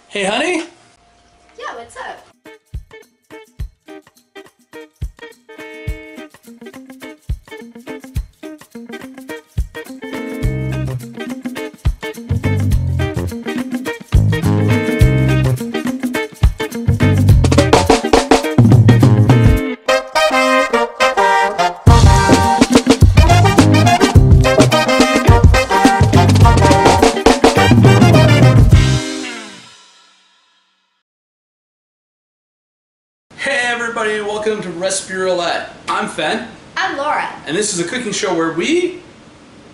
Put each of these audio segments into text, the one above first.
Hey, honey? Yeah, what's up? Hey everybody, welcome to Recipe Roulette. I'm Fen. I'm Laura. And this is a cooking show where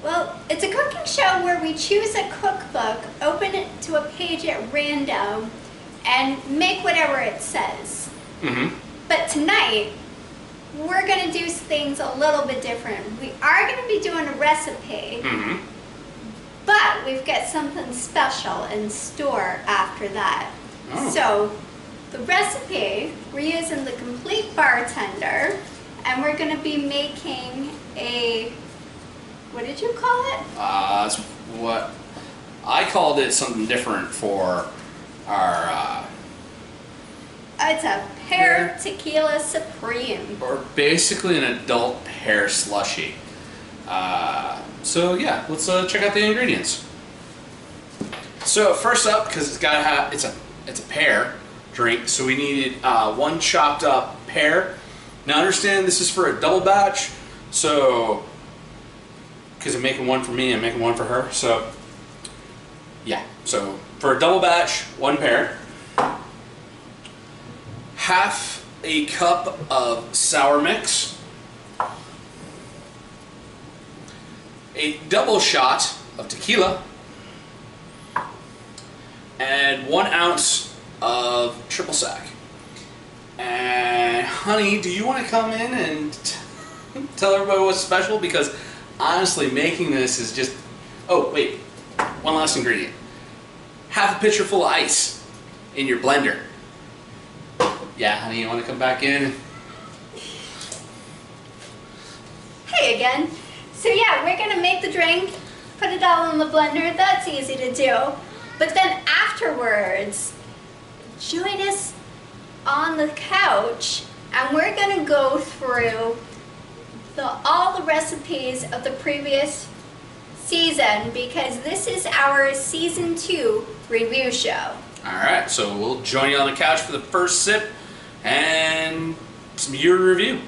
Well, it's a cooking show where we choose a cookbook, open it to a page at random, and make whatever it says. But tonight, we're going to do things a little bit different. We are going to be doing a recipe, but we've got something special in store after that. Oh. So, the recipe, we're using the Complete Bartender, and we're going to be making a, what did you call it? that's what I called it, something different for our It's a Pear Tequila Supreme. or basically an adult pear slushy. So yeah, let's check out the ingredients. So first up, because it's gotta have it's a pear drink, so we needed one chopped up pear. Now understand this is for a double batch, so because I'm making one for me, I'm making one for her. So yeah, so for a double batch, one pear, half a cup of sour mix, a double shot of tequila, and 1 ounce of triple sec. And honey, do you want to come in and tell everybody what's special? Because honestly, making this is just... Oh, wait. One last ingredient. Half a pitcher full of ice in your blender. Yeah, honey, you want to come back in? Hey again. So yeah, we're gonna make the drink, put it all in the blender. That's easy to do. But then afterwards, join us on the couch, and we're gonna go through all the recipes of the previous season, because this is our season 2 review show. Alright, so we'll join you on the couch for the first sip and some year review.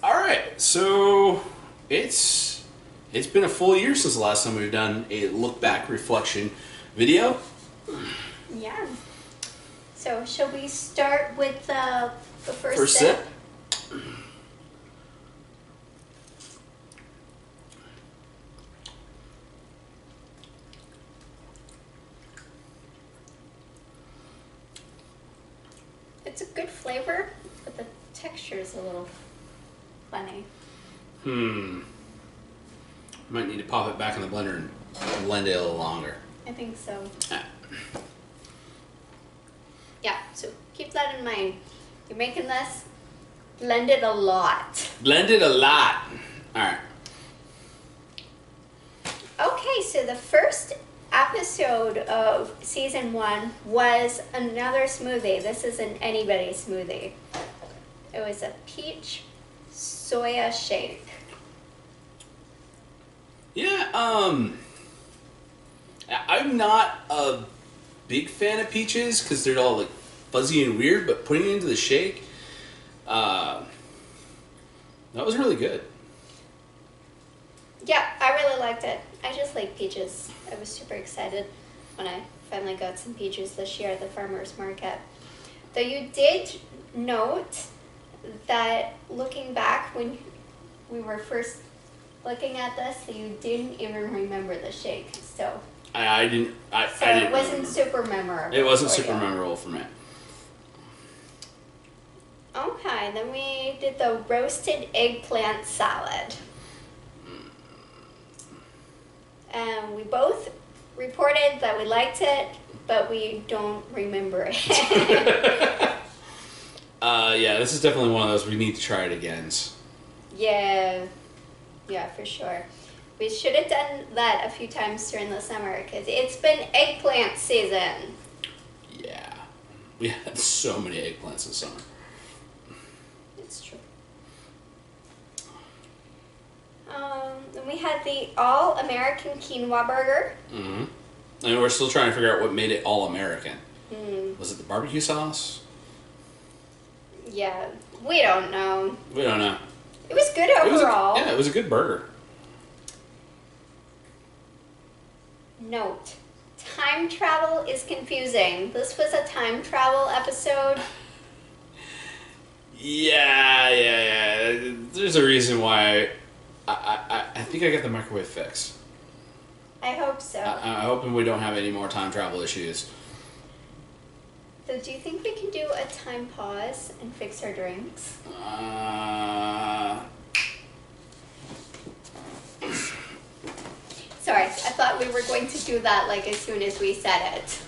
Alright, so it's been a full year since the last time we've done a look back reflection video. Yeah. So shall we start with the first First sip? sip. It's a good flavor, but the texture is a little funny. Might need to pop it back in the blender and blend it a little longer. I think so. Ah. Yeah, so keep that in mind. You're making this, blend it a lot. Blend it a lot. Alright. Okay, so the first episode of season 1 was another smoothie. This is an anybody smoothie. It was a peach soya shake. Yeah, I'm not a big fan of peaches because they're all like fuzzy and weird, but putting it into the shake, that was really good. Yeah, I really liked it. I just like peaches. I was super excited when I finally got some peaches this year at the farmer's market. Though you did note that looking back when we were first looking at this, that you didn't even remember the shake. So I didn't it wasn't super memorable. It wasn't for super you. memorable for me. Okay, then we did the roasted eggplant salad. And we both reported that we liked it, but we don't remember it. Yeah, this is definitely one of those we need to try it again. Yeah, for sure. We should have done that a few times during the summer because it's been eggplant season. Yeah. We had so many eggplants this summer. It's true. Then we had the all-American quinoa burger. Mm-hmm. And we're still trying to figure out what made it all-American. Was it the barbecue sauce? Yeah, we don't know. We don't know. It was good overall. It was a good burger. Note, time travel is confusing. This was a time travel episode. Yeah. There's a reason why I think I got the microwave fixed. I hope so. I'm hoping we don't have any more time travel issues. So do you think we can do a time pause and fix our drinks? Sorry, I thought we were going to do that like as soon as we said it.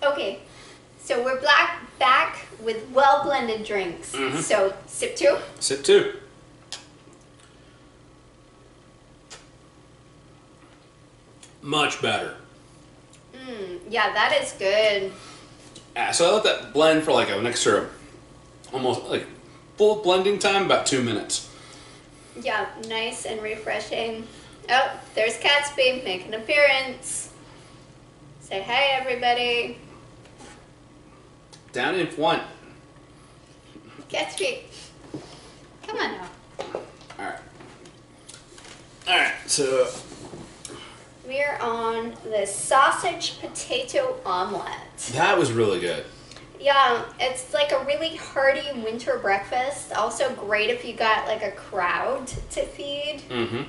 Okay, so we're back with well-blended drinks. Mm-hmm. So, sip two? Sip two. Much better. Yeah, that is good. Yeah, so I let that blend for like an extra, almost like full blending time, about 2 minutes. Yeah, nice and refreshing. Oh, there's Catsby, make an appearance. Say hi, everybody. Down in front. Catsby, come on now. Alright, so We're on the sausage potato omelet. that was really good. Yeah, it's like a really hearty winter breakfast. Also great if you got like a crowd to feed. Mm-hmm.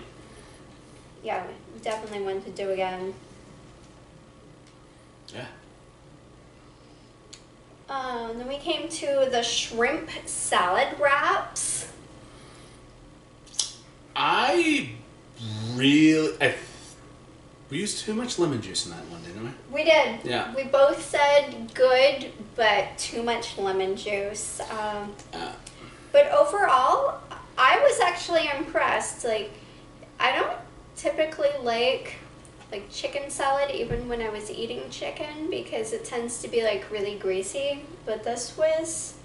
Yeah, definitely one to do again. Yeah. Then we came to the shrimp salad wraps. We used too much lemon juice in that one, didn't we? We did. Yeah. We both said good, but too much lemon juice. But overall, I was actually impressed. Like, I don't typically like chicken salad even when I was eating chicken because it tends to be like really greasy. But this was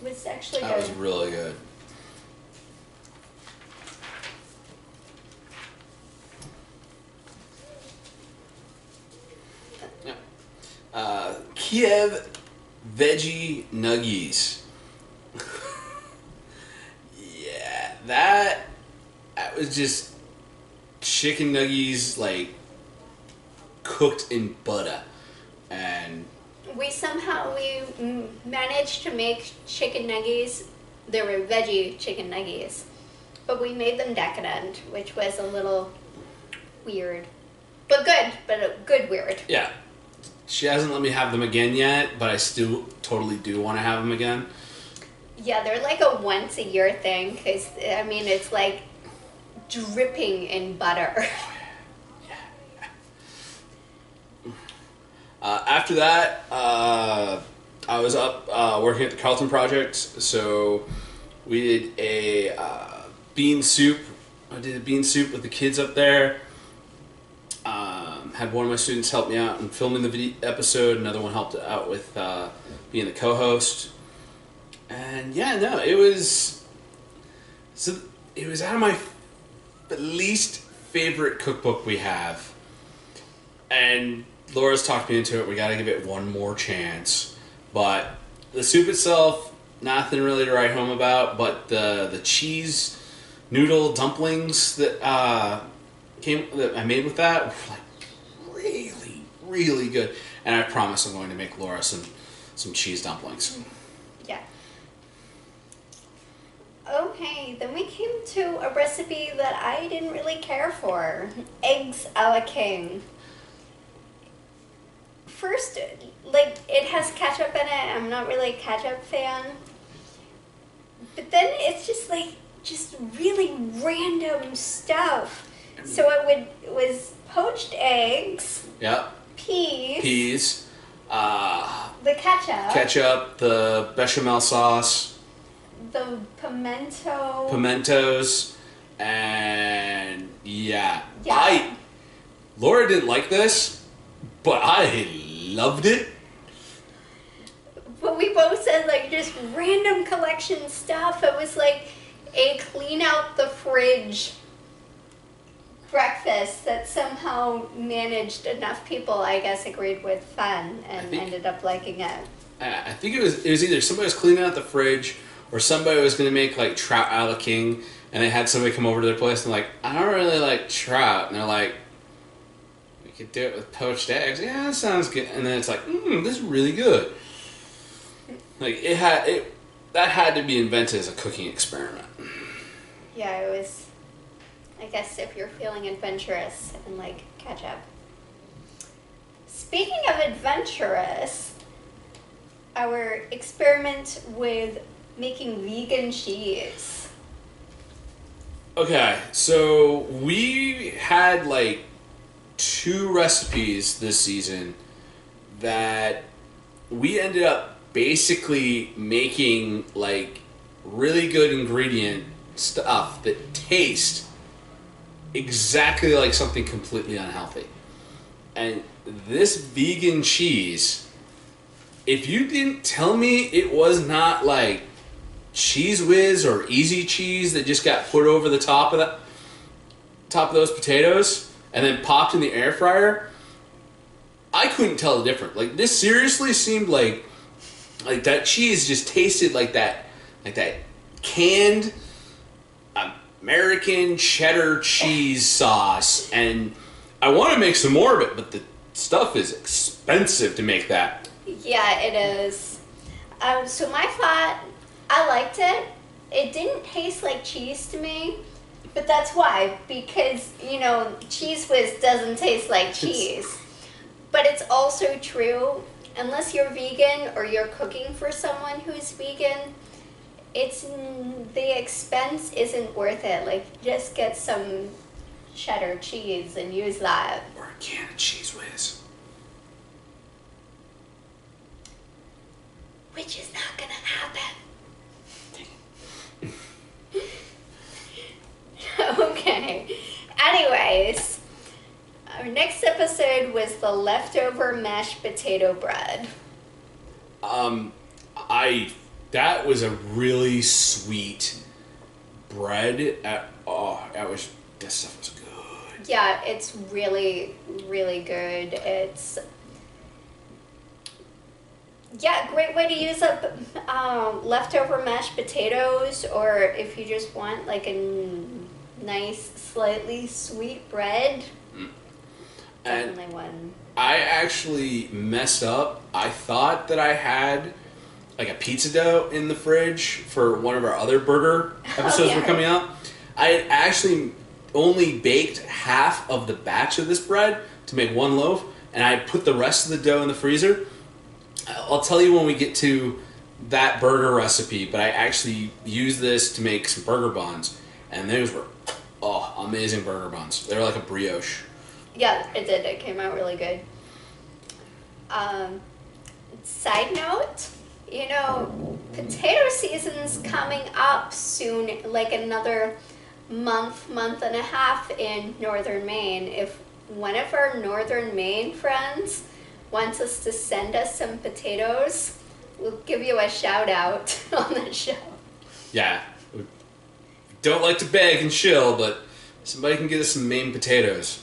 actually good. That was really good. Kiev veggie nuggies. Yeah, that was just chicken nuggies like cooked in butter, and We managed to make chicken nuggies. They were veggie chicken nuggies, but we made them decadent, which was a little weird, but good. But a good weird. yeah. She hasn't let me have them again yet, but I still totally do want to have them again. Yeah, they're like a once a year thing because I mean it's like dripping in butter. After that, I was up working at the Carlton Project, so we did a bean soup. I did a bean soup with the kids up there. Had one of my students help me out in filming the episode. Another one helped out with being the co-host. And yeah, no, it was out of my least favorite cookbook we have. And Laura's talked me into it. We got to give it one more chance. But the soup itself, nothing really to write home about. But the cheese noodle dumplings that I made with that were like really, really good. And I promise I'm going to make Laura some cheese dumplings. Yeah. Okay, then we came to a recipe that I didn't really care for. Eggs a la king. First, like, it has ketchup in it. I'm not really a ketchup fan. But then it's just really random stuff. So it was poached eggs. Yep. Peas. The ketchup. Ketchup, the bechamel sauce. The pimento. Pimentos. And yeah. Laura didn't like this, but I loved it. But we both said, like, just random collection stuff. It was like a clean out the fridge breakfast that somehow managed enough people, I guess, agreed with fun and ended up liking it. I think it was either somebody was cleaning out the fridge or somebody was going to make like trout a la king, and they had somebody come over to their place and like, I don't really like trout, and they're like, we could do it with poached eggs. Yeah, that sounds good. And then it's like, this is really good. Like that had to be invented as a cooking experiment. Yeah, it was. I guess if you're feeling adventurous and like ketchup. Speaking of adventurous, our experiment with making vegan cheese. Okay, so we had like 2 recipes this season that we ended up basically making like really good ingredient stuff that taste exactly like something completely unhealthy. And this vegan cheese, if you didn't tell me it was not like Cheese Whiz or Easy Cheese that just got put over the top of those potatoes and then popped in the air fryer, I couldn't tell the difference. Like, this seriously seemed like that cheese just tasted like that canned American cheddar cheese sauce, and I want to make some more of it, but the stuff is expensive to make that. Yeah, it is. So my thought, I liked it. It didn't taste like cheese to me, but that's why, because, you know, Cheese Whiz doesn't taste like cheese. But it's also true, unless you're vegan or you're cooking for someone who's vegan, the expense isn't worth it. Like, just get some cheddar cheese and use that. Or a can of Cheese Whiz. Which is not gonna happen. Okay. Anyways, our next episode was the leftover mashed potato bread. That was a really sweet bread. This stuff was good. Yeah, it's really, really good. It's great way to use up leftover mashed potatoes, or if you just want like a nice, slightly sweet bread. Definitely one. I actually messed up. I thought that I had like a pizza dough in the fridge for one of our other burger episodes were coming out. I had actually only baked half of the batch of this bread to make one loaf, and I put the rest of the dough in the freezer. I'll tell you when we get to that burger recipe, but I actually used this to make some burger buns, and those were Oh, amazing burger buns. They're like a brioche. Yeah, it did. It came out really good. Side note, you know, potato season's coming up soon, like another month and a half in northern Maine. If one of our northern Maine friends wants us to send us some potatoes, we'll give you a shout out on the show. Yeah. We don't like to beg and shill, but somebody can get us some Maine potatoes.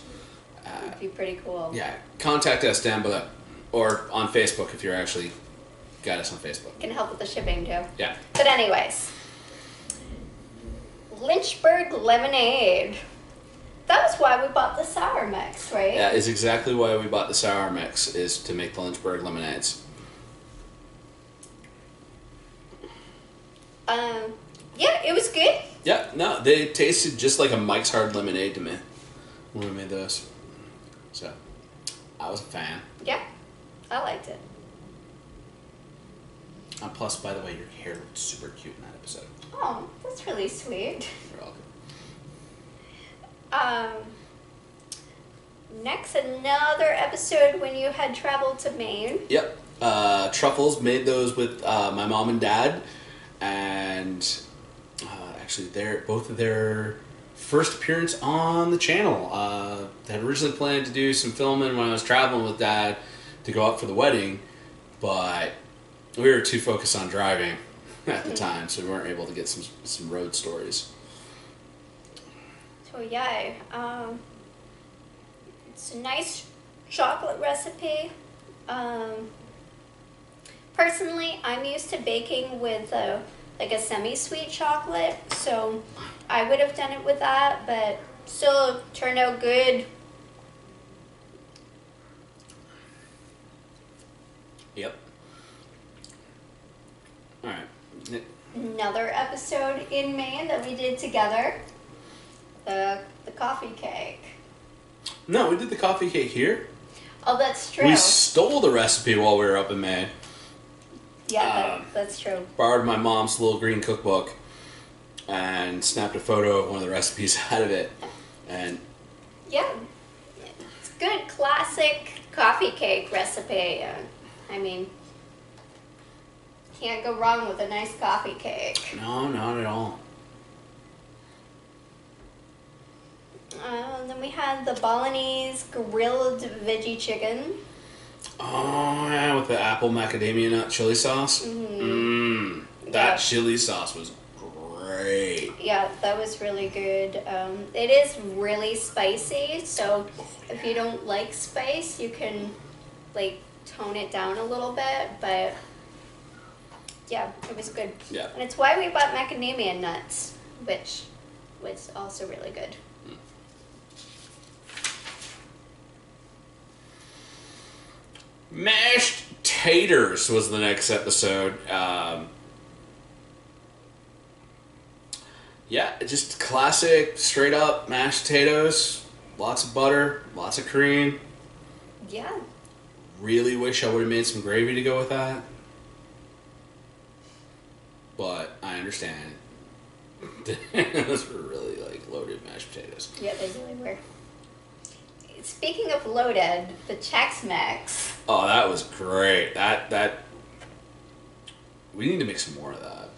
It'd be pretty cool. Yeah, contact us down below. Or on Facebook if you're actually got us on Facebook. Can help with the shipping too. Yeah. But anyways, Lynchburg lemonade. That was why we bought the sour mix, right? That is exactly why we bought the sour mix, is to make the Lynchburg lemonades. Yeah, it was good. Yeah, no, they tasted just like a Mike's Hard Lemonade to me when we made those. So, I was a fan. Yeah, I liked it. Plus, by the way, your hair looked super cute in that episode. Oh, that's really sweet. You're welcome. Next, another episode when you had traveled to Maine. Yep. Truffles, made those with my mom and dad. And actually, both of their first appearance on the channel. Had originally planned to do some filming when I was traveling with Dad to go up for the wedding, but we were too focused on driving at the time, so we weren't able to get some road stories. So yeah, it's a nice chocolate recipe. Personally, I'm used to baking with like a semi-sweet chocolate, so I would have done it with that, but still turned out good. Yep. Alright. Another episode in Maine that we did together, the coffee cake. No, we did the coffee cake here. Oh, that's true. We stole the recipe while we were up in Maine. Yeah, that's true. Borrowed my mom's little green cookbook and snapped a photo of one of the recipes out of it. And yeah, it's good classic coffee cake recipe. I mean, can't go wrong with a nice coffee cake. no, not at all. And then we had the Balinese grilled veggie chicken. Oh, yeah, with the apple macadamia nut chili sauce. That chili sauce was great. Yeah, that was really good. It is really spicy, so if you don't like spice, you can like tone it down a little bit, but yeah, it was good. Yeah. And it's why we bought macadamia nuts, which was also really good. Mashed taters was the next episode. Yeah, just classic, straight up mashed potatoes. Lots of butter, lots of cream. Yeah. Really wish I would have made some gravy to go with that. But I understand. Those were really like loaded mashed potatoes. Yeah, they really were. Speaking of loaded, the Chex-Mix. Oh, that was great. That we need to make some more of that.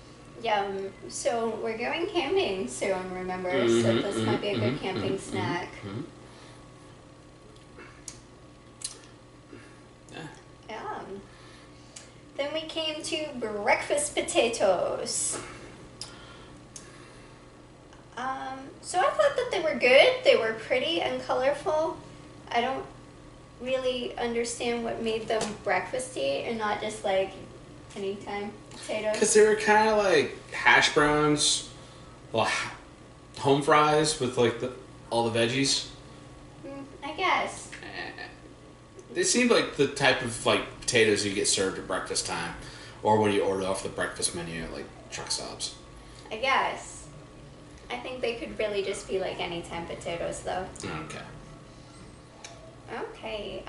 Yeah, so we're going camping soon, remember? So this might be a good camping snack. Yeah. Then we came to breakfast potatoes. So I thought that they were good. They were pretty and colorful. I don't really understand what made them breakfasty and not just like anytime potatoes. Because they were kind of like hash browns, well, home fries with like all the veggies. I guess. They seemed like the type of like potatoes you get served at breakfast time, or when you order off the breakfast menu at like truck stops. I guess. I think they could really just be like anytime potatoes though. Okay. Okay,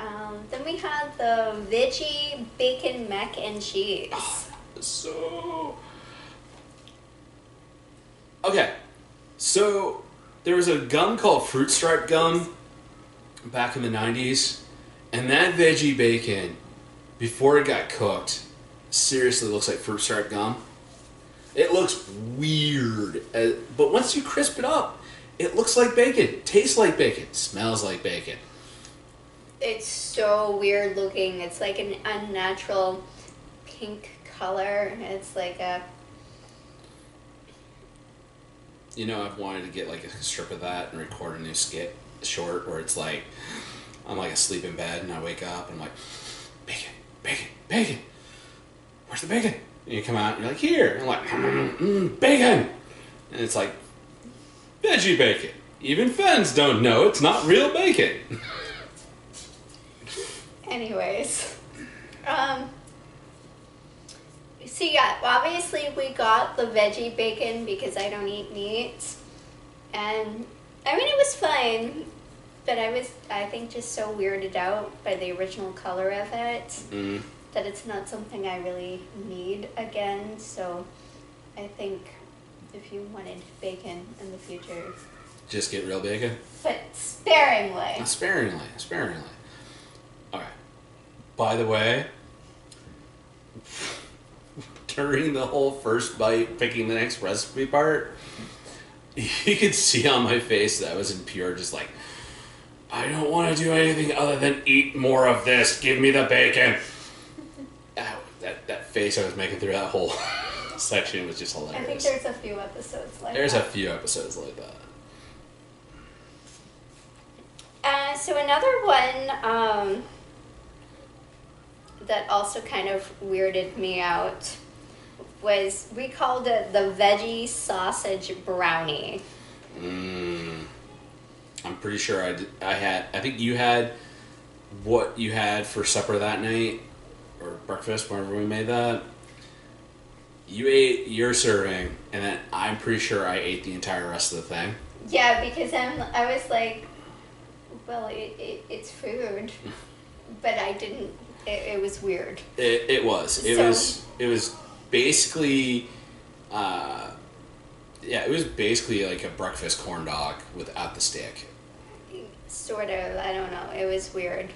then we had the veggie bacon mac and cheese. So... Okay, so There was a gum called Fruit Stripe gum back in the 90s, and that veggie bacon, before it got cooked, seriously looks like Fruit Stripe gum. It looks weird, but once you crisp it up, it looks like bacon, tastes like bacon, smells like bacon. It's so weird looking. It's like an unnatural pink color. It's like a... You know, I've wanted to get like a strip of that and record a new skit short where it's like, I'm like asleep in bed and I wake up and I'm like, bacon, bacon, bacon. Where's the bacon? And you come out and you're like, here. And I'm like, bacon. And it's like, veggie bacon. Even fans don't know it's not real bacon. Anyways, so yeah, obviously we got the veggie bacon because I don't eat meat, and I mean it was fine, but I think just so weirded out by the original color of it that it's not something I really need again. So I think if you wanted bacon in the future, just get real bacon, but sparingly. Sparingly. Okay. By the way, during the whole first bite, picking the next recipe part, you could see on my face that I was in pure just like, I don't want to do anything other than eat more of this. Give me the bacon. That face I was making through that whole section was just hilarious. I think there's a few episodes like There's that. a few episodes like that. So another one that also kind of weirded me out was, we called it the veggie sausage brownie. I'm pretty sure I think you had what you had for supper that night, or breakfast, whenever we made that. You ate your serving, and then I'm pretty sure I ate the entire rest of the thing. Yeah, because I was like, well, it's food, but I didn't. It was weird. It was. It was basically, it was basically like a breakfast corn dog without the stick. Sort of. I don't know. It was weird.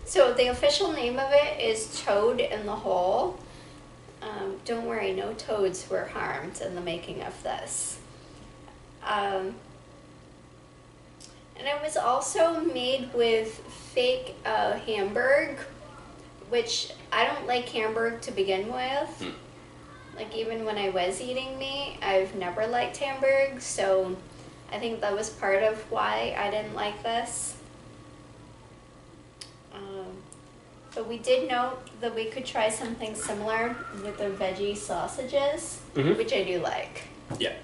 So the official name of it is Toad in the Hole. Don't worry, no toads were harmed in the making of this. And it was also made with fake Hamburg, which I don't like Hamburg to begin with. Like, even when I was eating meat, I've never liked Hamburg, so I think that was part of why I didn't like this. But we did note that we could try something similar with the veggie sausages, which I do like. Yeah.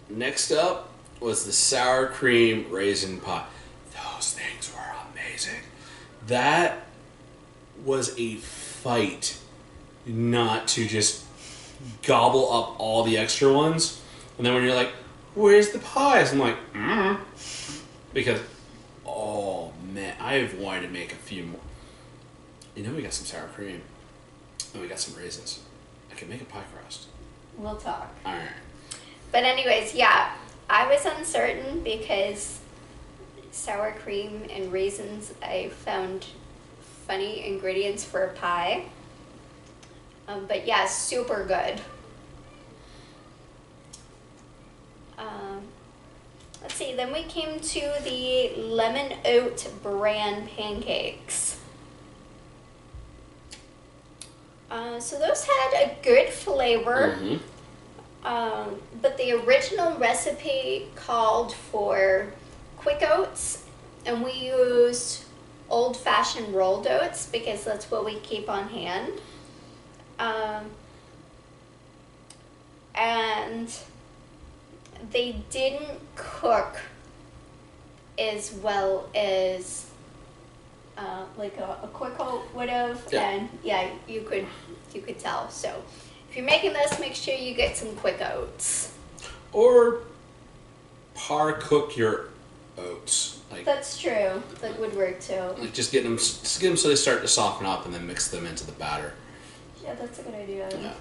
Next up was the sour cream raisin pie. Those things were amazing. That was a fight not to just gobble up all the extra ones. And then when you're like, where's the pies? I'm like, because, oh man, I've wanted to make a few more. You know, we got some sour cream and we got some raisins. I can make a pie crust. We'll talk. All right. But anyways, yeah, I was uncertain because sour cream and raisins, I found funny ingredients for a pie. But yeah, super good. Let's see, then we came to the lemon oat bran pancakes. So those had a good flavor, but the original recipe called for quick oats, and we used old-fashioned rolled oats because that's what we keep on hand. And they didn't cook as well as like a quick oat would have, and yeah, you could tell. So if you're making this, make sure you get some quick oats. Or par cook your oats. Like, that's true. That would work too. Like just get them so they start to soften up, and then mix them into the batter. Yeah, that's a good idea. Yeah.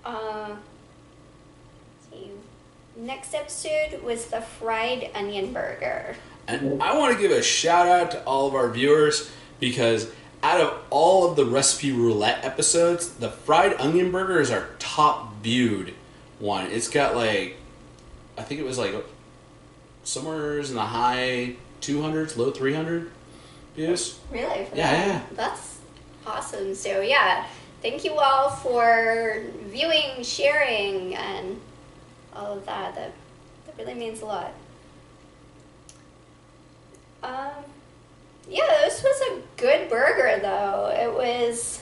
let's see. Next episode was the fried onion burger. And I want to give a shout out to all of our viewers because out of all of the recipe roulette episodes, the fried onion burger is our top viewed one. It's got like, I think it was like somewhere in the high 200s, low 300 views. Really? Yeah. That's awesome. So yeah, thank you all for viewing, sharing, and all of that. That really means a lot. Yeah, this was a good burger though. It was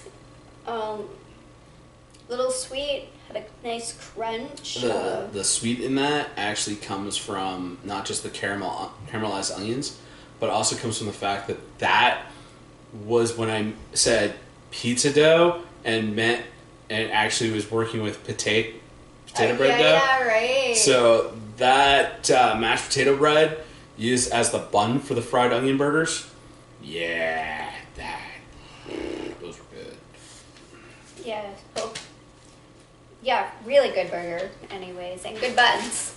little sweet, had a nice crunch. The sweet in that actually comes from not just the caramelized onions, but also comes from the fact that that was when I said pizza dough and meant and actually was working with potato bread dough. Yeah, right. So that mashed potato bread used as the bun for the fried onion burgers. Yeah, those were good. Yeah. Oh. Yeah, really good burger anyways, and good buns.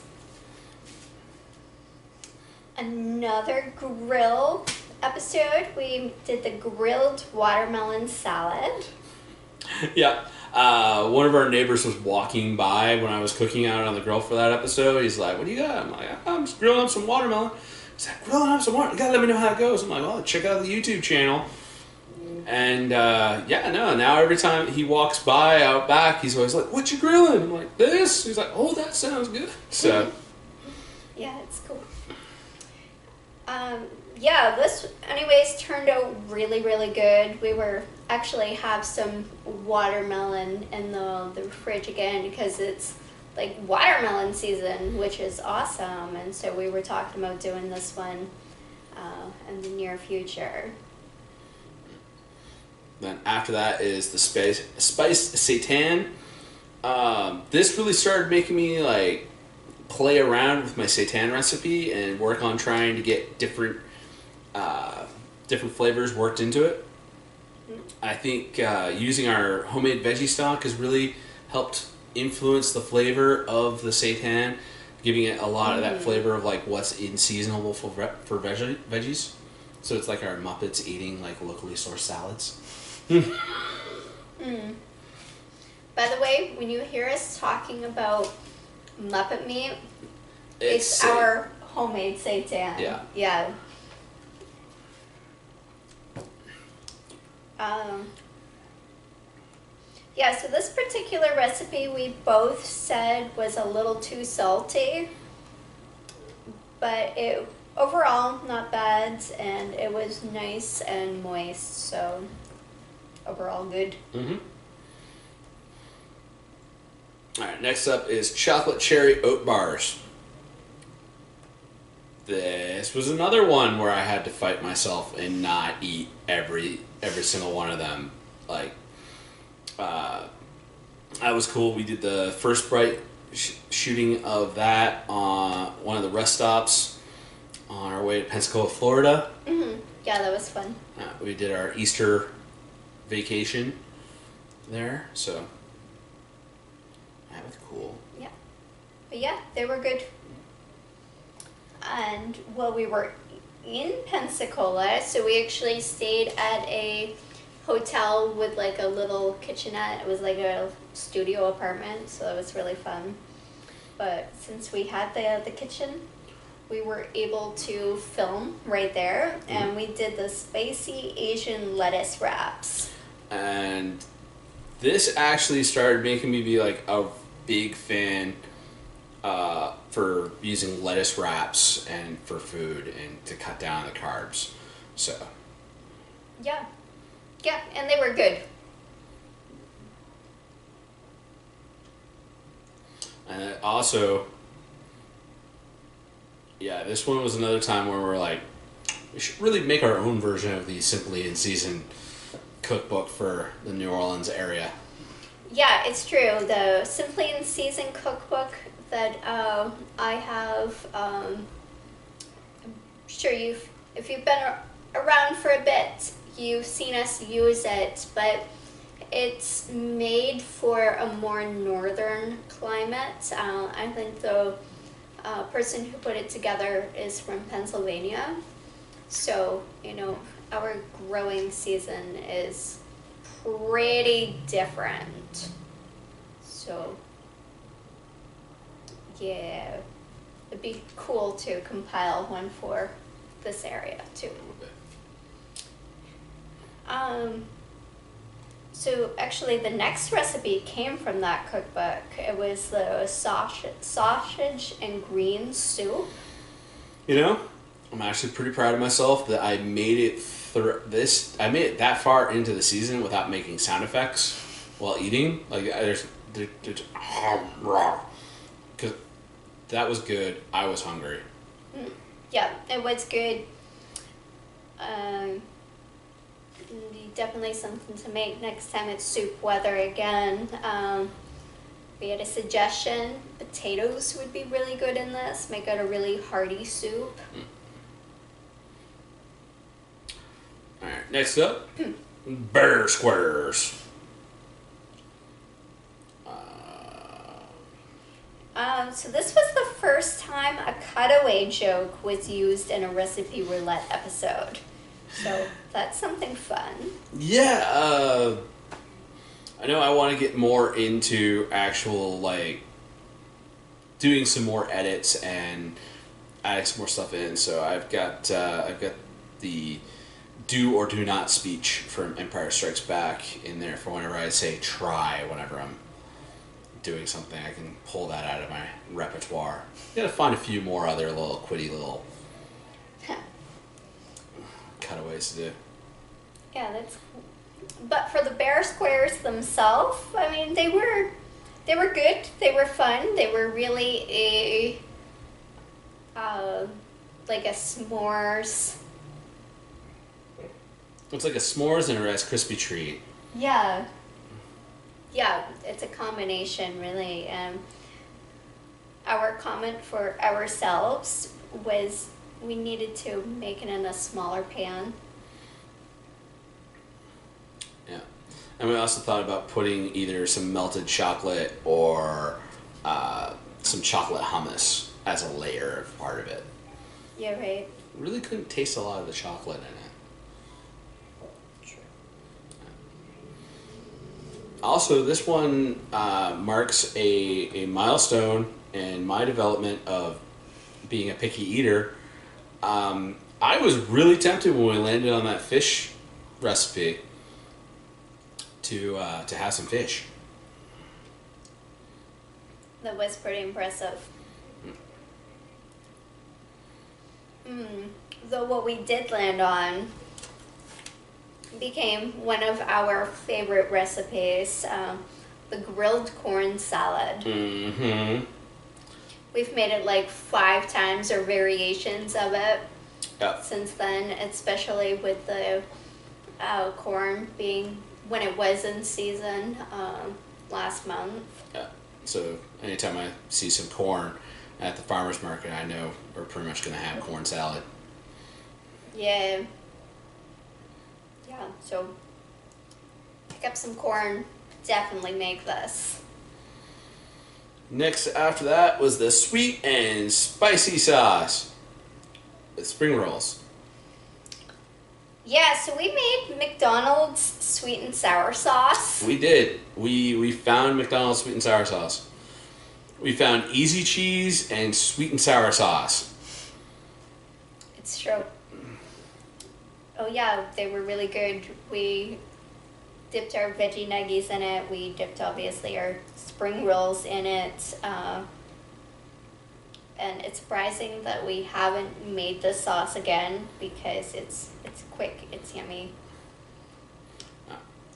Another grill episode, we did the grilled watermelon salad. Yeah. One of our neighbors was walking by when I was cooking out on the grill for that episode. He's like, "What do you got?" I'm like, "I'm just grilling up some watermelon." He's like, "Grilling up some watermelon? You gotta let me know how it goes." I'm like, "Well, check out the YouTube channel." And now every time he walks by out back, he's always like, "What you grilling?" I'm like, "This." He's like, "Oh, that sounds good." So. Yeah, it's cool. Yeah, this anyways turned out really, really good. We were actually have some watermelon in the fridge again because it's like watermelon season, which is awesome. And so we were talking about doing this one in the near future. Then after that is the spiced seitan. This really started making me like play around with my seitan recipe and work on trying to get different flavors worked into it. I think using our homemade veggie stock has really helped influence the flavor of the seitan, giving it a lot of that flavor of like what's in seasonable for veggies. So it's like our Muppets eating like locally sourced salads. By the way, when you hear us talking about Muppet meat, it's our homemade seitan. Yeah. Yeah, so this particular recipe we both said was a little too salty, but it overall not bad, and it was nice and moist, so overall good. Alright, next up is chocolate cherry oat bars. This was another one where I had to fight myself and not eat every single one of them. Like, that was cool. We did the first bright shooting of that on one of the rest stops on our way to Pensacola, Florida. Yeah, that was fun. We did our Easter vacation there, so that was cool. Yeah. But yeah, they were good. And while we were in Pensacola, so we actually stayed at a hotel with like a little kitchenette. It was like a studio apartment, so it was really fun. But since we had the kitchen, we were able to film right there, and we did the spicy Asian lettuce wraps. And this actually started making me be like a big fan for using lettuce wraps and for food and to cut down the carbs. So yeah, and they were good. And also, yeah, this one was another time where we're like, we should really make our own version of the Simply in Season cookbook for the New Orleans area. Yeah, it's true. The Simply in Season cookbook that I have, I'm sure if you've been around for a bit, you've seen us use it, but it's made for a more northern climate. I think the person who put it together is from Pennsylvania. So, our growing season is pretty different. So, yeah, it'd be cool to compile one for this area too. So actually the next recipe came from that cookbook. It was the sausage and greens soup. I'm actually pretty proud of myself that I made it I made it that far into the season without making sound effects while eating. Like there's because that was good. I was hungry. Yeah, it was good. Definitely something to make next time it's soup weather again. We had a suggestion. Potatoes would be really good in this. Make it a really hearty soup. Alright, next up, Bear Squares. So this was the first time a cutaway joke was used in a recipe roulette episode. So that's something fun. Yeah, I know I want to get more into actual, doing some more edits and adding some more stuff in. So I've got the do or do not speech from Empire Strikes Back in there for whenever I say try, whenever I'm doing something. I can pull that out of my repertoire. Gotta find a few more other little quitty little cutaways to do. Yeah, that's cool. But for the Bear Squares themselves, I mean, they were good. They were fun. They were really like a s'mores. It's like a s'mores and a Rice Krispie treat. Yeah. Yeah, it's a combination, really. Our comment for ourselves was we needed to make it in a smaller pan. Yeah. And we also thought about putting either some melted chocolate or some chocolate hummus as a layer of part of it. Yeah, right. Really couldn't taste a lot of the chocolate in it. Also, this one marks a milestone in my development of being a picky eater. I was really tempted when we landed on that fish recipe to have some fish. That was pretty impressive. Though what we did land on became one of our favorite recipes, the grilled corn salad. Mm-hmm. We've made it like 5 times or variations of it since then, especially with the corn being when it was in season last month. Yeah. So anytime I see some corn at the farmer's market, I know we're pretty much going to have corn salad. Yeah. Yeah, so pick up some corn, definitely make this. Next after that was the sweet and spicy sauce with spring rolls. Yeah, so we made McDonald's sweet and sour sauce. We did. We found McDonald's sweet and sour sauce. We found easy cheese and sweet and sour sauce. It's true. Oh yeah, they were really good. We dipped our veggie nuggies in it. We dipped obviously our spring rolls in it. And it's surprising that we haven't made this sauce again because it's quick, it's yummy.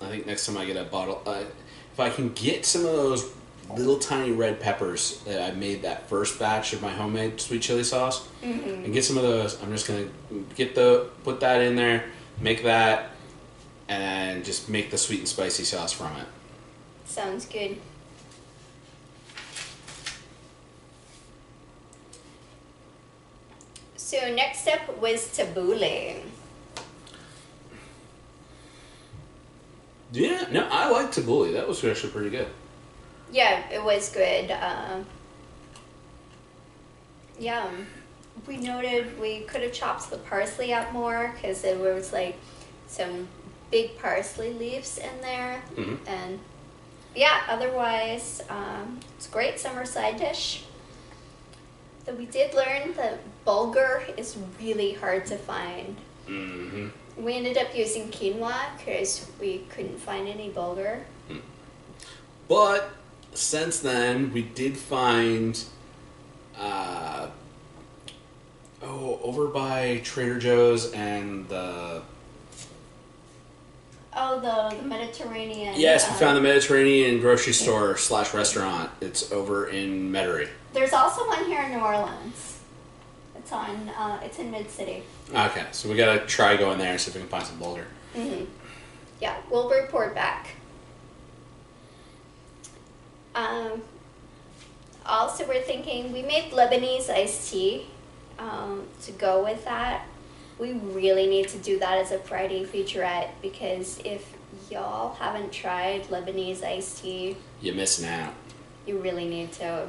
I think next time I get a bottle, if I can get some of those little tiny red peppers that I made that first batch of my homemade sweet chili sauce, and get some of those, I'm just gonna put that in there, make that, and just make the sweet and spicy sauce from it. Sounds good. So next up was tabbouleh. Yeah, no, I I like tabbouleh. That was actually pretty good. Yeah, it was good. Yeah, we noted we could have chopped the parsley up more because there was like some big parsley leaves in there. Mm-hmm. And yeah, otherwise, it's a great summer side dish. So we did learn that bulgur is really hard to find. Mm-hmm. We ended up using quinoa because we couldn't find any bulgur. But since then, we did find, over by Trader Joe's and the... Oh, the Mediterranean. Yes, we found the Mediterranean grocery store / restaurant. It's over in Metairie. There's also one here in New Orleans. It's in Mid-City. Okay, so we gotta try going there and see if we can find some bulgur. Mm-hmm. Yeah, we'll report back. Also, we're thinking we made Lebanese iced tea to go with that. We really need to do that as a Friday featurette because if y'all haven't tried Lebanese iced tea, You're missing out. you really need to.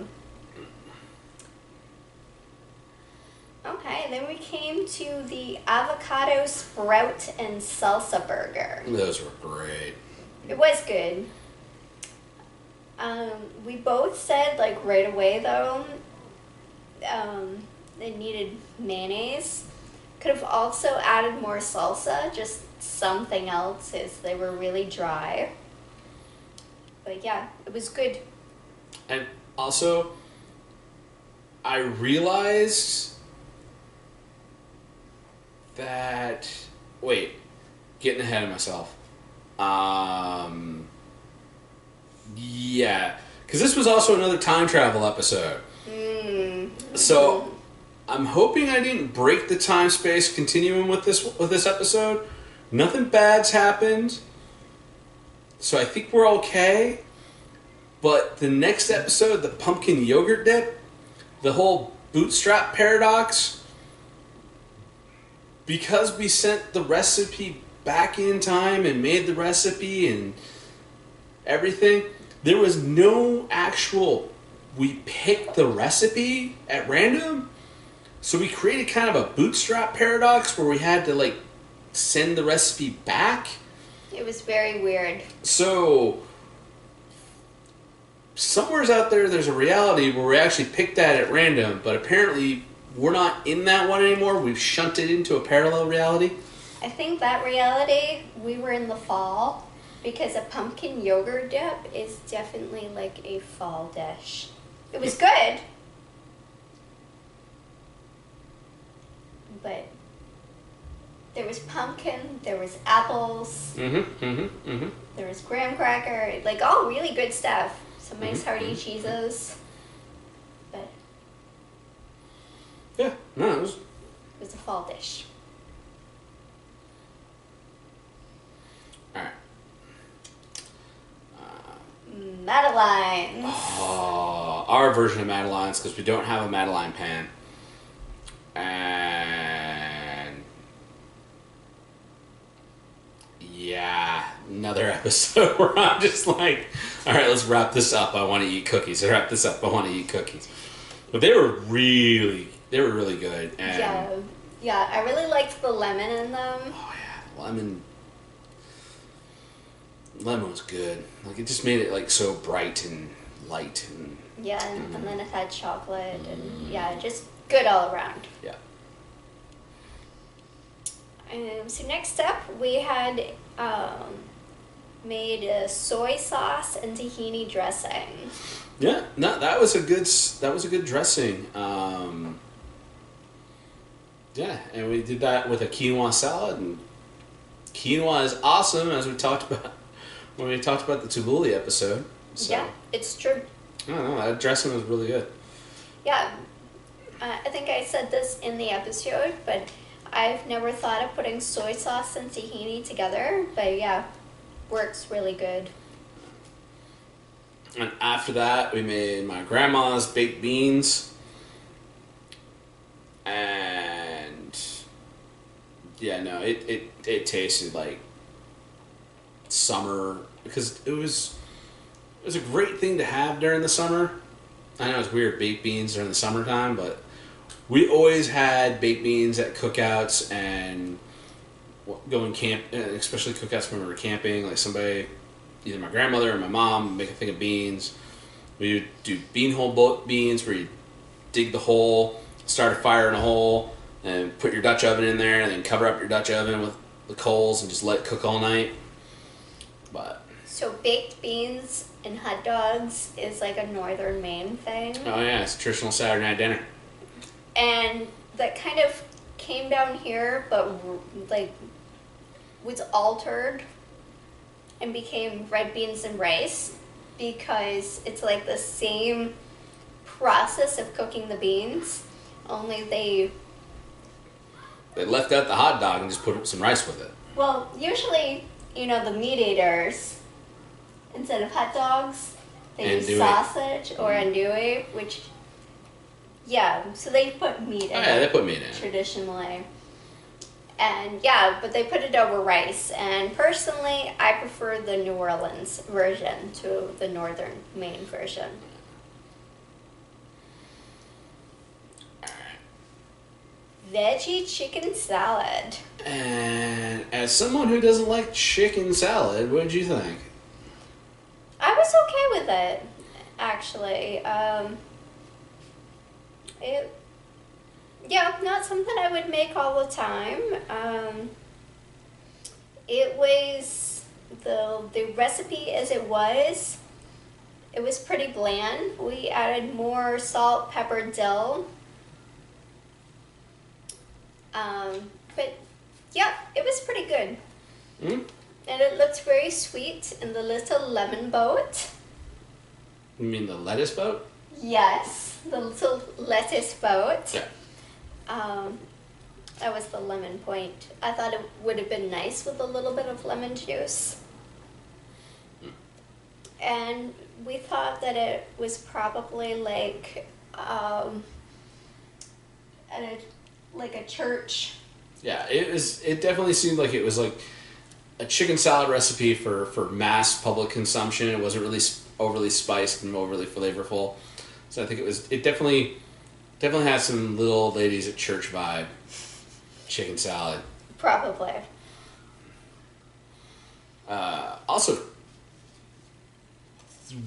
Okay, then we came to the avocado sprout and salsa burger. Those were great. It was good. We both said, like, right away, though, it needed mayonnaise. Could have also added more salsa, just something else, as they were really dry. But yeah, it was good. And also, I realized that... Wait, getting ahead of myself. Yeah, because this was also another time travel episode. So, I'm hoping I didn't break the time-space continuum with this episode. Nothing bad's happened. So I think we're okay. But the next episode, the pumpkin yogurt dip, the whole bootstrap paradox, because we sent the recipe back in time and made the recipe and everything, there was no actual, we picked the recipe at random. So we created kind of a bootstrap paradox where we had to, like, send the recipe back. It was very weird. So, somewhere's out there's a reality where we actually picked that at random, but apparently we're not in that one anymore. We've shunted into a parallel reality. I think that reality, we were in the fall, because a pumpkin yogurt dip is definitely like a fall dish. It was good. But there was pumpkin, there was apples, there was graham cracker, like all really good stuff. Some nice hearty cheeses. But yeah, no, it was a fall dish. Alright. Madeleines. Oh, our version of Madeleines, because we don't have a Madeleine pan. And yeah, another episode where I'm just like, all right, let's wrap this up. I want to eat cookies. Wrap this up. I want to eat cookies. But they were really good. And yeah, I really liked the lemon in them. Oh yeah, lemon was good. Like, it just made it like so bright and light and yeah, and then it had chocolate and yeah, just good all around. Yeah. So next up, we had made a soy sauce and tahini dressing. Yeah, no, that was a good dressing. Yeah, and we did that with a quinoa salad, and quinoa is awesome, as we talked about when we talked about the tabbouleh episode. So, yeah, it's true. I don't know, that dressing was really good. Yeah, I think I said this in the episode, but I've never thought of putting soy sauce and tahini together, but yeah, works really good. And after that, we made my grandma's baked beans. And yeah, no, it tasted like summer because it was a great thing to have during the summer. I know it's weird, baked beans during the summertime, but we always had baked beans at cookouts and going camp, especially cookouts when we were camping. Like somebody, either my grandmother or my mom, would make a thing of beans. We would do beanhole beans where you dig the hole, start a fire in a hole, and put your Dutch oven in there, and then cover up your Dutch oven with the coals and just let it cook all night. But So baked beans and hot dogs is like a northern Maine thing. oh yeah, it's a traditional Saturday night dinner. And that kind of came down here, but like was altered and became red beans and rice because it's like the same process of cooking the beans, only they left out the hot dog and just put some rice with it. well, usually, the meat eaters, instead of hot dogs, they use Andouille. sausage or andouille, which, so they put meat in Oh yeah, it they put meat in it. traditionally. And but they put it over rice. And personally, I prefer the New Orleans version to the northern Maine version. Veggie chicken salad. And as someone who doesn't like chicken salad, what did you think? I was okay with it, actually. Not something I would make all the time. It was the recipe as it was pretty bland. We added more salt, pepper, dill. But it was pretty good. Mm? And it looks very sweet in the little lemon boat. You mean the lettuce boat? Yes, the little lettuce boat. Yeah. That was the lemon point. I thought it would have been nice with a little bit of lemon juice. And we thought that it was probably like a church. Yeah, it definitely seemed like it was like a chicken salad recipe for mass public consumption. It wasn't really overly spiced and overly flavorful. So I think it definitely has some little old ladies at church vibe. Chicken salad. Probably. Also,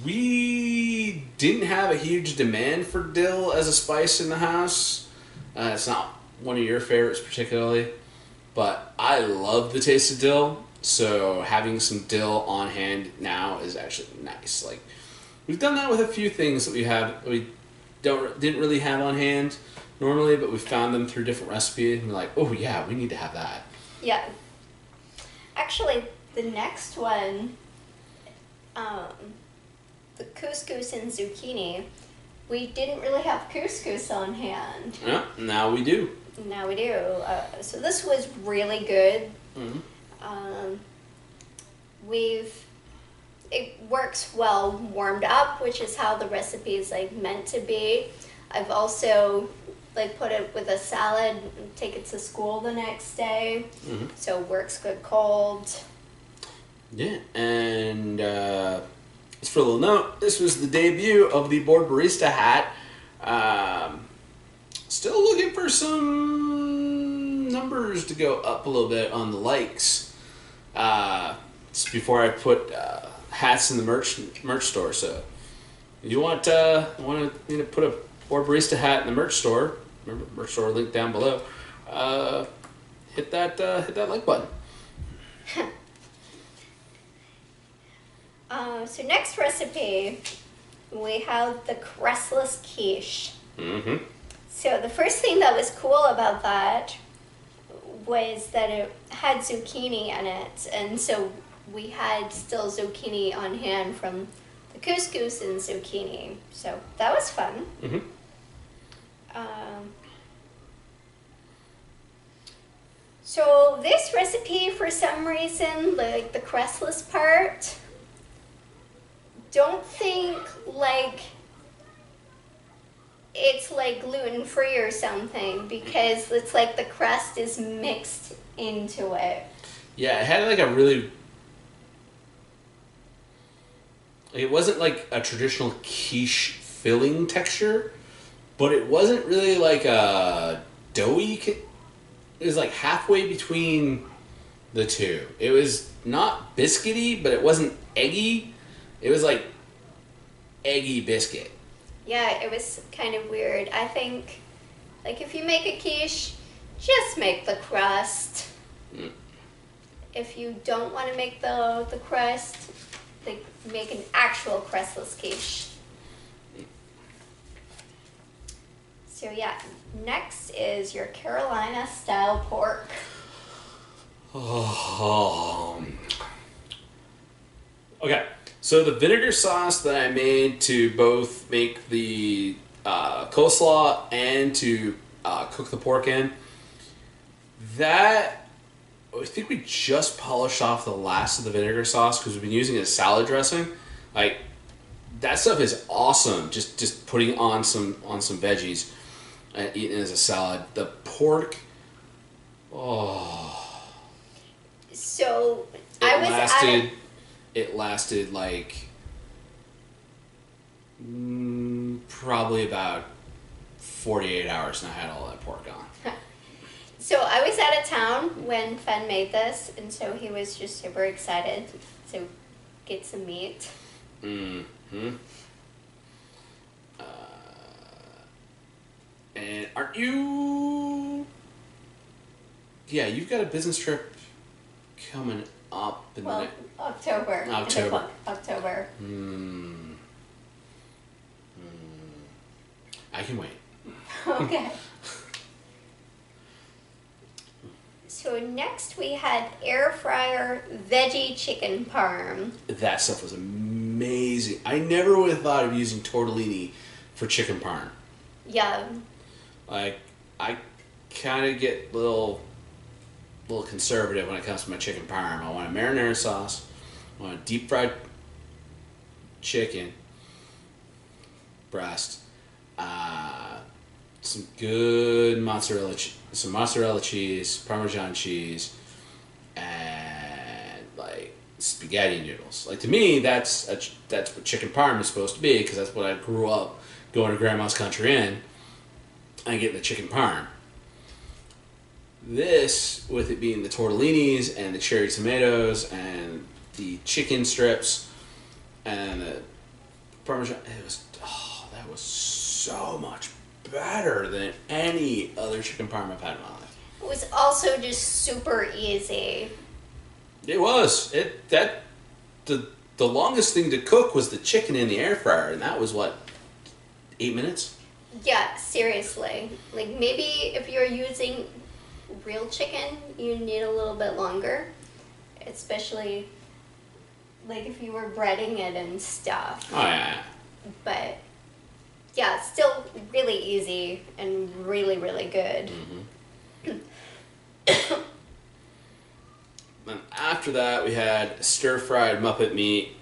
we didn't have a huge demand for dill as a spice in the house. It's not one of your favorites particularly, but I love the taste of dill. So having some dill on hand now is actually nice. Like we've done that with a few things that we didn't really have on hand normally, but we found them through different recipes and we're like, oh yeah, we need to have that. Yeah. Actually, the next one, the couscous and zucchini, we didn't really have couscous on hand. Yeah, now we do. Now we do. So this was really good. Mm-hmm. It works well warmed up, which is how the recipe is like meant to be. I've also put it with a salad and take it to school the next day. Mm-hmm. So it works good cold. Yeah, and just for a little note, this was the debut of the board barista hat. Still looking for some numbers to go up a little bit on the likes. Just before I put hats in the merch store. So if you want to put a board barista hat in the merch store, remember merch store link down below. Hit that like button. So next recipe, we have the crestless quiche. Mm-hmm. So the first thing that was cool about that was that it had zucchini in it, and so we had still zucchini on hand from the couscous and zucchini. So that was fun. Mm-hmm. So this recipe, for some reason, like the crestless part, don't think it's like gluten-free or something, because it's like the crust is mixed into it. Yeah, it had like a really It wasn't like a traditional quiche filling texture, but it wasn't really like a doughy. It was like halfway between the two. It was not biscuity, but it wasn't eggy. It was like eggy biscuit. Yeah, it was kind of weird. I think, like, if you make a quiche, just make the crust. Mm. If you don't want to make the crust, like, make an actual crustless quiche. So yeah, next is your Carolina style pork. Oh. Okay, so the vinegar sauce that I made to both make the coleslaw and to cook the pork in, that, I think we just polished off the last of the vinegar sauce because we've been using it as salad dressing. Like, that stuff is awesome. Just putting on some veggies and eating it as a salad. The pork, oh, So it lasted like probably about 48 hours, and I had all that pork on. So I was out of town when Fen made this, and so he was just super excited to get some meat. Mm-hmm. And aren't you? Yeah, you've got a business trip coming up in Well, October. October. I can wait. Okay. So next we had air fryer veggie chicken parm. That stuff was amazing. I never would have thought of using tortellini for chicken parm. Yeah. Like, I kind of get a little conservative when it comes to my chicken parm. I want a marinara sauce. I want a deep fried chicken breast. Some good mozzarella cheese, Parmesan cheese, and like spaghetti noodles. Like, to me, that's what chicken parm is supposed to be, because that's what I grew up going to Grandma's Country Inn and getting the chicken parm. This, with it being the tortellinis and the cherry tomatoes and the chicken strips and the Parmesan, that was so much better than any other chicken parm I've had in my life. It was also just super easy. It was. The longest thing to cook was the chicken in the air fryer, and that was what, 8 minutes? Yeah, seriously. Like, maybe if you're using real chicken, you need a little bit longer. Especially, like, if you were breading it and stuff. Oh, yeah. But, yeah, still really easy and really, really good. Mm-hmm. Then after that, we had stir-fried Muppet meat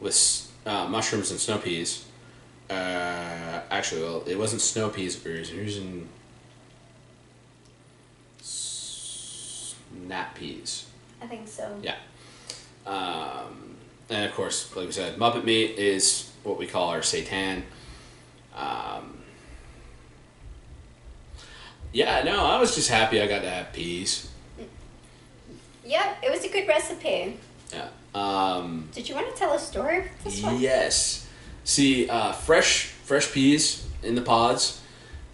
with mushrooms and snow peas. Actually, well, it wasn't snow peas. We were using snap peas. I think so. Yeah. And of course, like we said, Muppet meat is what we call our seitan. Yeah, no, I was just happy I got to have peas. Yeah, it was a good recipe. Yeah. Did you want to tell a story for this one? Yes. See, fresh peas in the pods.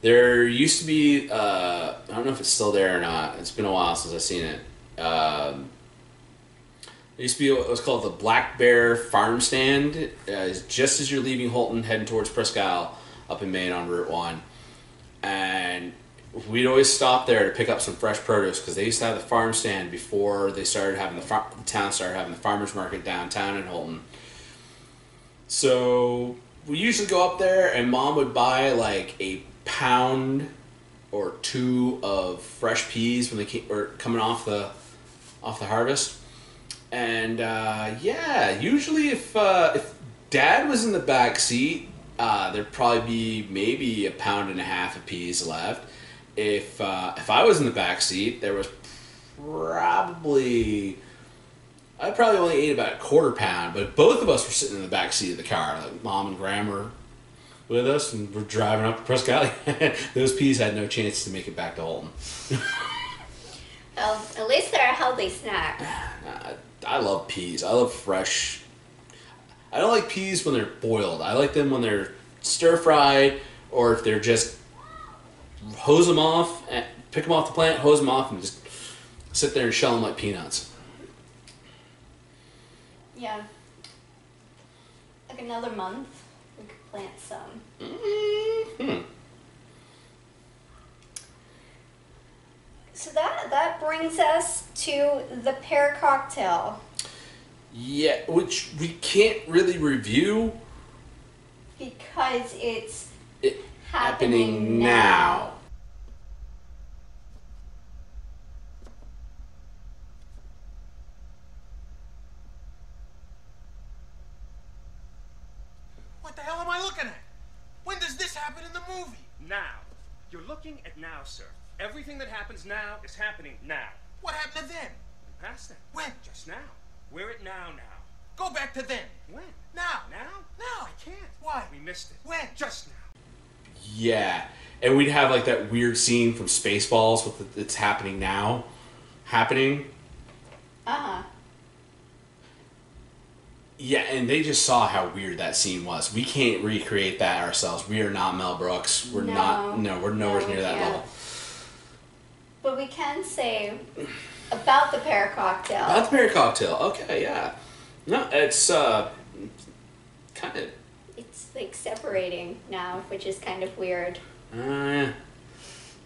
There used to be, I don't know if it's still there or not. It's been a while since I've seen it. There used to be what was called the Black Bear Farm Stand. Just as you're leaving Holton, heading towards Presque Isle, up in Maine on Route 1. And we'd always stop there to pick up some fresh produce, because they used to have the farm stand before they started having the town started having the farmers market downtown in Holton. So we usually go up there, and Mom would buy like a pound or two of fresh peas when they were coming off the harvest. And yeah, usually if Dad was in the back seat, there'd probably be maybe a pound and a half of peas left. If I was in the back seat, there was probably I probably only ate about a quarter pound, but both of us were sitting in the back seat of the car. Like Mom and Graham were with us, and we're driving up to Presque Isle. Those peas had no chance to make it back to Holton. Well, at least they're a healthy snack. I love peas. I love fresh. I don't like peas when they're boiled. I like them when they're stir-fried, or if they're just hose them off, pick them off the plant, hose them off, and just sit there and shell them like peanuts. Yeah. Like another month, we could plant some. Mm-hmm. So that brings us to the pear cocktail. Yeah, which we can't really review Because it's happening now. What the hell am I looking at? When does this happen in the movie? Now. You're looking at now, sir. Everything that happens now is happening now. What happened to then? We passed that. When? Just now. We're at now. Go back to then. When? Now. Now? Now. I can't. Why? We missed it. When? Just now. Yeah, and we'd have like that weird scene from Spaceballs with it's happening now, happening. Uh-huh. Yeah, and they just saw how weird that scene was. We can't recreate that ourselves. We are not Mel Brooks. We're not. No, we're nowhere near that level. But we can say about the pear cocktail. About the pear cocktail. Okay, yeah. No, it's kind of. It's like separating now, which is kind of weird. Yeah.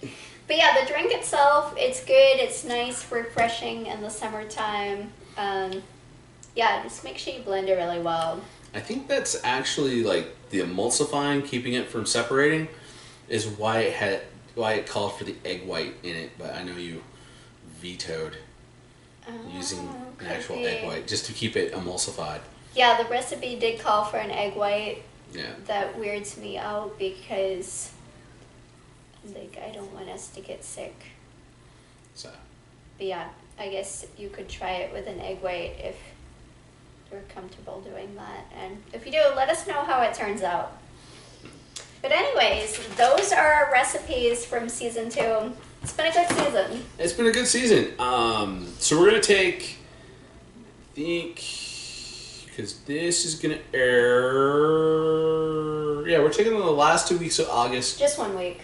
But yeah, the drink itself, it's good. It's nice, refreshing in the summertime. Yeah, just make sure you blend it really well. I think that's actually like the emulsifying, keeping it from separating, is why it called for the egg white in it. But I know you vetoed using an actual egg white just to keep it emulsified. Yeah, the recipe did call for an egg white. Yeah. That weirds me out because, like, I don't want us to get sick. So. But yeah, I guess you could try it with an egg white if you're comfortable doing that. And if you do, let us know how it turns out. But anyways, those are our recipes from season 2. It's been a good season. It's been a good season. So we're going to take, I think, because this is going to air, yeah, we're taking the last 2 weeks of August. Just 1 week.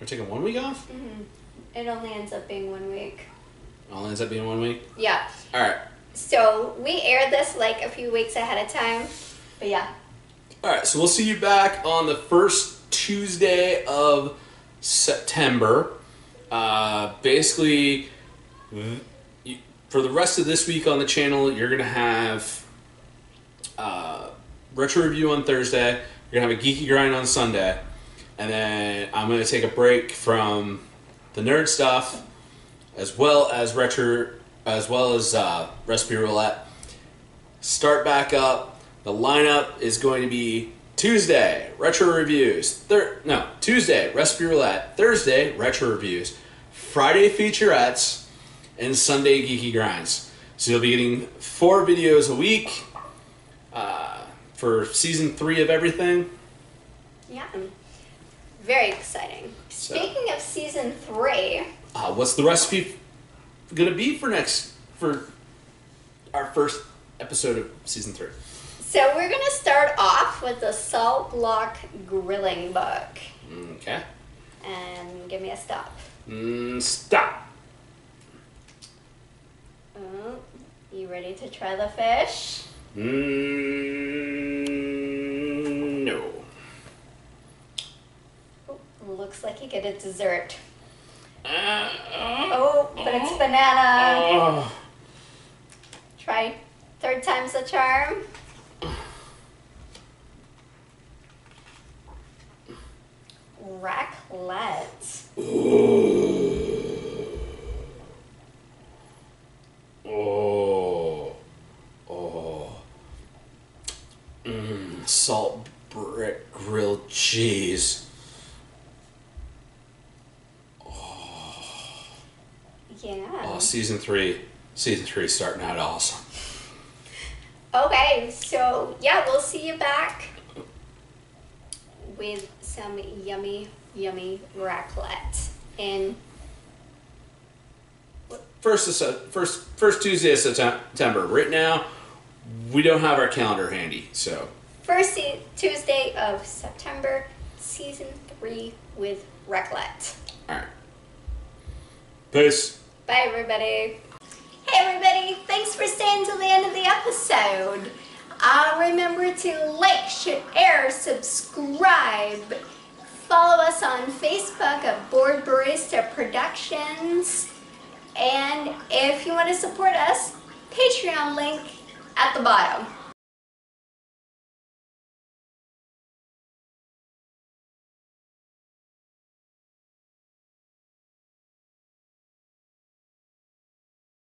We're taking 1 week off? Mm-hmm. It only ends up being 1 week. Only ends up being 1 week? Yeah. All right. So we aired this like a few weeks ahead of time. But yeah. All right, so we'll see you back on the first Tuesday of September. Basically, for the rest of this week on the channel, you're going to have retro review on Thursday. You're going to have a geeky grind on Sunday. And then I'm going to take a break from the nerd stuff as well as recipe roulette. Start back up. The lineup is going to be Tuesday, retro reviews. Tuesday, recipe roulette. Thursday, retro reviews. Friday, featurettes. And Sunday, geeky grinds. So you'll be getting 4 videos a week for season 3 of everything. Yeah. Very exciting. Speaking of season 3. What's the recipe going to be for our first episode of season 3? So we're going to start off with the Salt Block Grilling Book. Okay. And give me a stop. Stop. Oh, you ready to try the fish? No. Oh, looks like you get a dessert. Oh, but it's banana. Try 3rd time's the charm. Raclette. Salt brick grilled cheese. Yeah. Oh, season 3. Season 3 is starting out awesome. Okay, so yeah, we'll see you back with some yummy, yummy raclette. And First Tuesday of September. Right now, we don't have our calendar handy, so. first Tuesday of September, season 3 with raclette. All right. Peace. Bye, everybody. Hey, everybody. Thanks for staying till the end of the episode. Remember to like, share, subscribe. Follow us on Facebook at Board Barista Productions. And if you want to support us, Patreon link at the bottom.